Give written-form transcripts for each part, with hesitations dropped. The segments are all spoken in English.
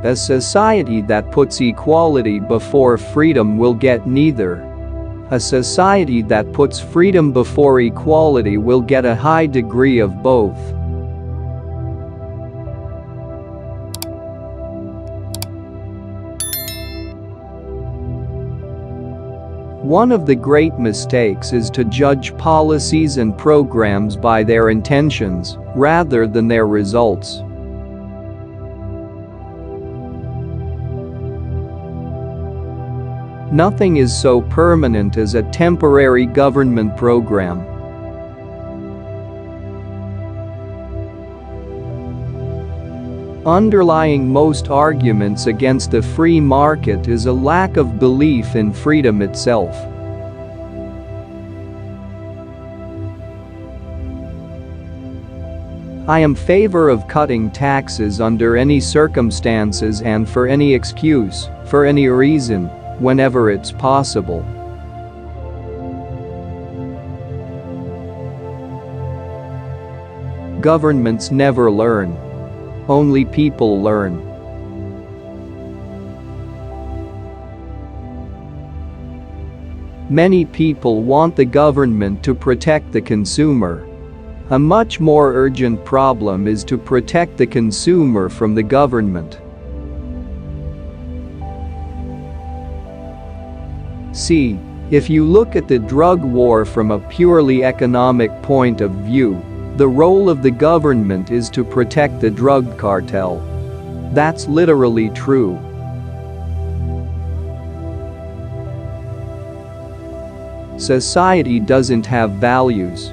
A society that puts equality before freedom will get neither. A society that puts freedom before equality will get a high degree of both. One of the great mistakes is to judge policies and programs by their intentions, rather than their results. Nothing is so permanent as a temporary government program. Underlying most arguments against the free market is a lack of belief in freedom itself. I am in favor of cutting taxes under any circumstances and for any excuse, for any reason, whenever it's possible. Governments never learn. Only people learn. Many people want the government to protect the consumer. A much more urgent problem is to protect the consumer from the government. See, if you look at the drug war from a purely economic point of view, the role of the government is to protect the drug cartel. That's literally true. Society doesn't have values.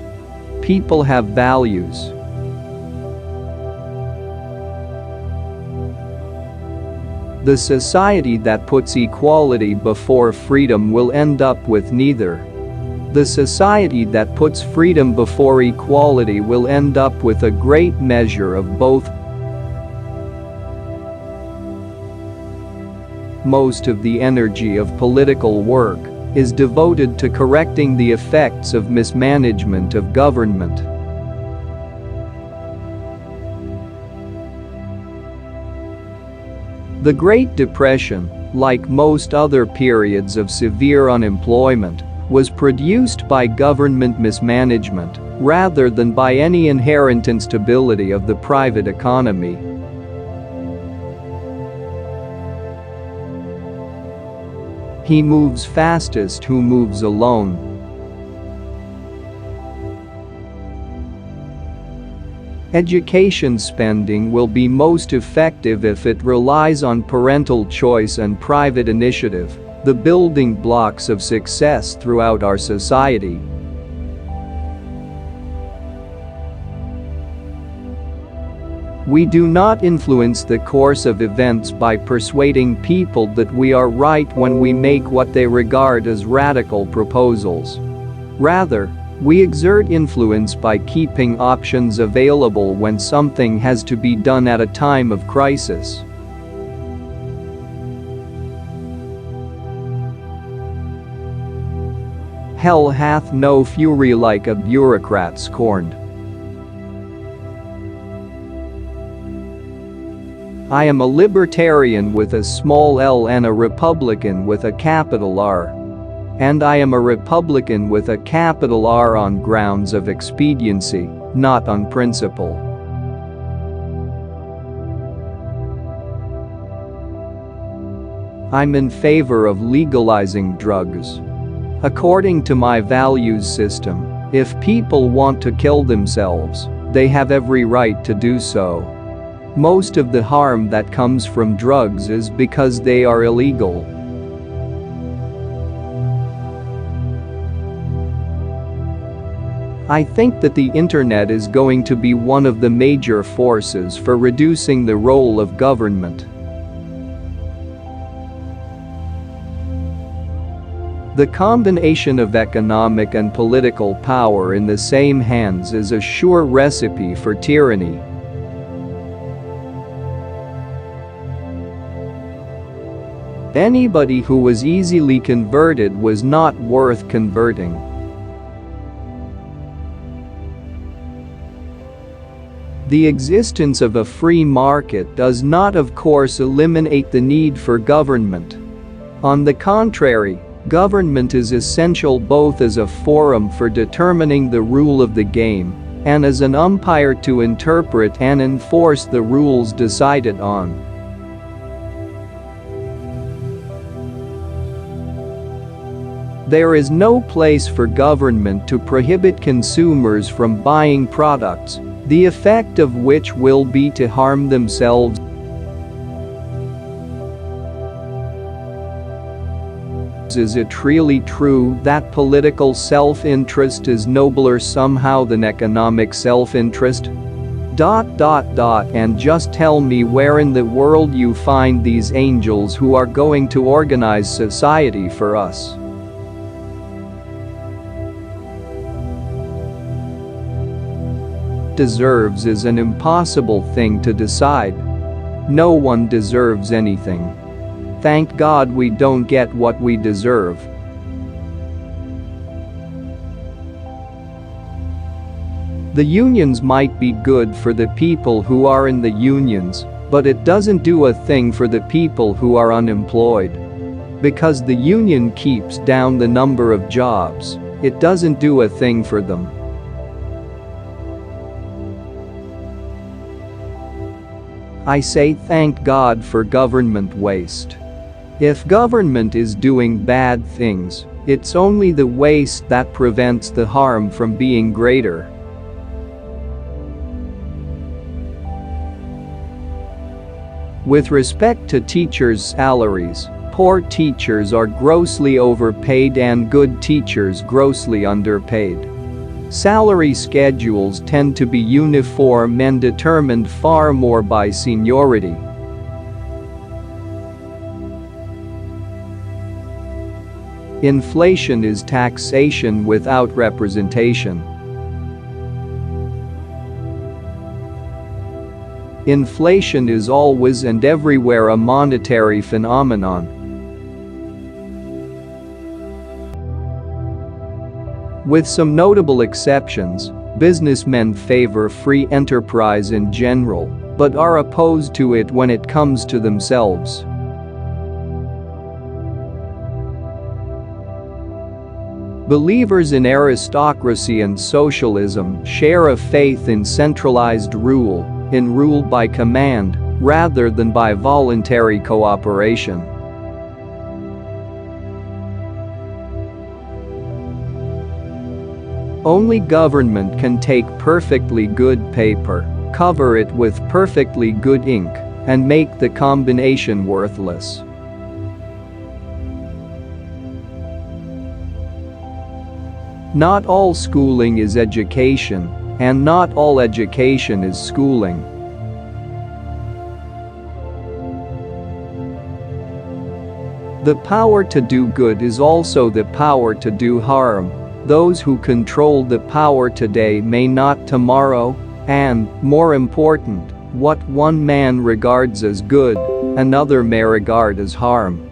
People have values. The society that puts equality before freedom will end up with neither. The society that puts freedom before equality will end up with a great measure of both. Most of the energy of political work is devoted to correcting the effects of mismanagement of government. The Great Depression, like most other periods of severe unemployment, was produced by government mismanagement, rather than by any inherent instability of the private economy. He moves fastest who moves alone. Education spending will be most effective if it relies on parental choice and private initiative, the building blocks of success throughout our society. We do not influence the course of events by persuading people that we are right when we make what they regard as radical proposals. Rather, we exert influence by keeping options available when something has to be done at a time of crisis. Hell hath no fury like a bureaucrat scorned. I am a libertarian with a small l and a Republican with a capital R. And I am a Republican with a capital R on grounds of expediency, not on principle. I'm in favor of legalizing drugs. According to my values system, if people want to kill themselves, they have every right to do so. Most of the harm that comes from drugs is because they are illegal. I think that the internet is going to be one of the major forces for reducing the role of government. The combination of economic and political power in the same hands is a sure recipe for tyranny. Anybody who was easily converted was not worth converting. The existence of a free market does not, of course, eliminate the need for government. On the contrary, government is essential both as a forum for determining the rule of the game and as an umpire to interpret and enforce the rules decided on. There is no place for government to prohibit consumers from buying products, the effect of which will be to harm themselves. Is it really true that political self-interest is nobler somehow than economic self-interest? And just tell me where in the world you find these angels who are going to organize society for us. Deserves is an impossible thing to decide. No one deserves anything. Thank God we don't get what we deserve. The unions might be good for the people who are in the unions, but it doesn't do a thing for the people who are unemployed. Because the union keeps down the number of jobs, it doesn't do a thing for them. I say thank God for government waste. If government is doing bad things, it's only the waste that prevents the harm from being greater. With respect to teachers' salaries, poor teachers are grossly overpaid and good teachers grossly underpaid. Salary schedules tend to be uniform and determined far more by seniority. Inflation is taxation without representation. Inflation is always and everywhere a monetary phenomenon. With some notable exceptions, businessmen favor free enterprise in general, but are opposed to it when it comes to themselves. Believers in aristocracy and socialism share a faith in centralized rule, in rule by command, rather than by voluntary cooperation. Only government can take perfectly good paper, cover it with perfectly good ink, and make the combination worthless. Not all schooling is education, and not all education is schooling. The power to do good is also the power to do harm. Those who control the power today may not tomorrow, and, more important, what one man regards as good, another may regard as harm.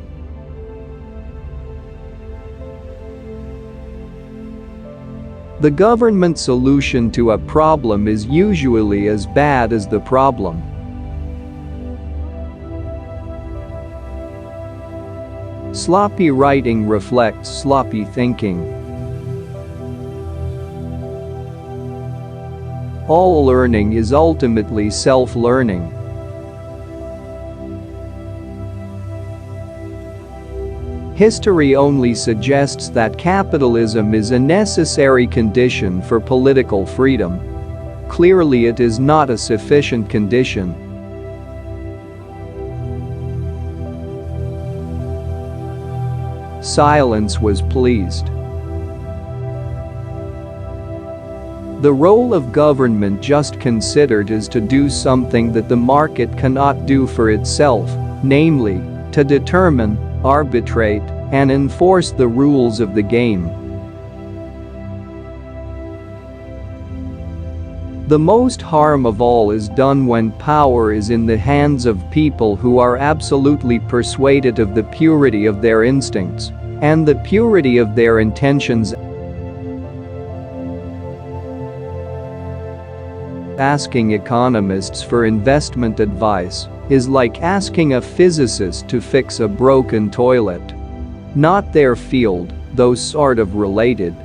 The government solution to a problem is usually as bad as the problem. Sloppy writing reflects sloppy thinking. All learning is ultimately self-learning. History only suggests that capitalism is a necessary condition for political freedom. Clearly, it is not a sufficient condition. Silence was pleased. The role of government just considered is to do something that the market cannot do for itself, namely, to determine, arbitrate, and enforce the rules of the game. The most harm of all is done when power is in the hands of people who are absolutely persuaded of the purity of their instincts and the purity of their intentions. asking economists for investment advice is like asking a physicist to fix a broken toilet. Not their field, though sort of related.